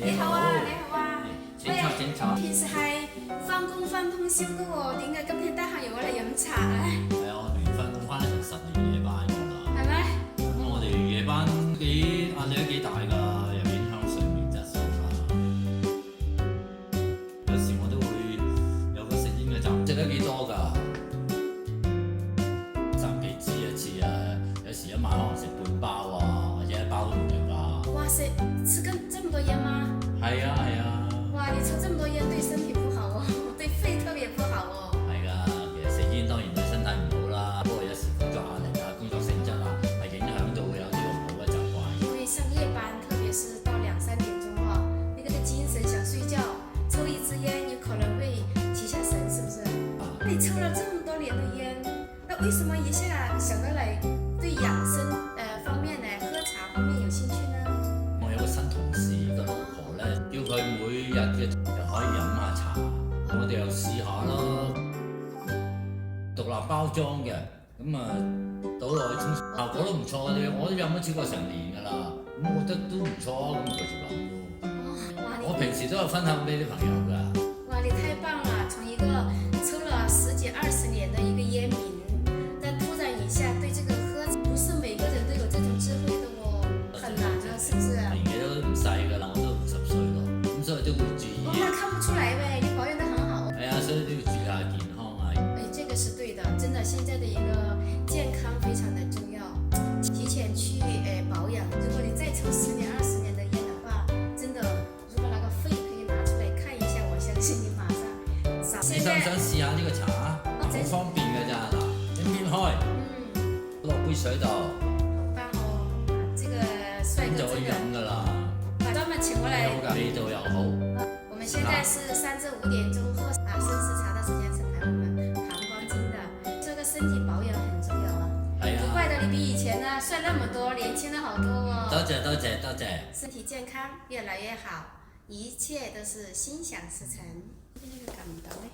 你好啊，你好啊。請坐請坐。平時係翻工翻通宵噶喎，點解今天得閒要我嚟飲茶咧？係啊，我連翻工翻成10年夜班㗎啦。係咩？咁我哋夜班壓力都幾大㗎，又影響睡眠質素㗎。有時我都會有個食煙嘅習慣，食得幾多㗎？3幾支一次啊，有時一晚可能食半包啊，或者1包都唔入㗎。哇，吃這麼多煙嗎？係啊係啊。哇，你抽這麼多煙對身體不好哦，對肺特別不好哦。係㗎，其實食煙當然對身體唔好啦，不過有時工作壓力啊、工作性質啊，係影響到有呢個唔好嘅習慣。因為上夜班，特別是到2、3點鐘哦，那個精神想睡覺，抽一支煙有可能會提下神，是不是？你抽了這麼多年的煙，那為什麼一下想到嚟對養生方面呢，喝茶方面有興趣呢？我有個新同事個老婆咧，叫佢每日嘅就可以飲下茶，我哋又試下咯，獨立包裝嘅，咁啊倒落去沖，效果都唔錯嘅，我都飲咗超過成年㗎啦，咁我覺得都唔錯，咁繼續飲咯。我平時都有分享俾啲朋友㗎。哇，你太棒了！從一個抽了10幾20年的一個煙民，但突然一下對這個喝，不是每個人都有這種智慧的哦，很難的，是不是？年紀都唔細㗎啦，我都50歲咯，咁所以都會注意。我那看不出來唄，你保養得很好。係啊，所以都要注意下健康啊。哎，這個是對的，真的，現在的一個健康非常的重要，提前去保養。如果你再抽10年20年的煙的話，真的，如果那個肺可以拿出來看一下，我相信你馬上少。你想唔想試下呢個茶啊？好方便㗎咋，嗱，一邊開，落杯水度，好棒哦！這個帥哥就可以飲㗎啦。專門請過來。味道又好。我們現在是3至5點鐘喝深式茶的時間是排我們膀胱經的，這個身體保養很重要啊。係啊。不怪得你比以前呢帥那麼多，年輕了好多哦。多謝多謝多謝。身體健康越來越好，一切都是心想事成。呢個感到咧。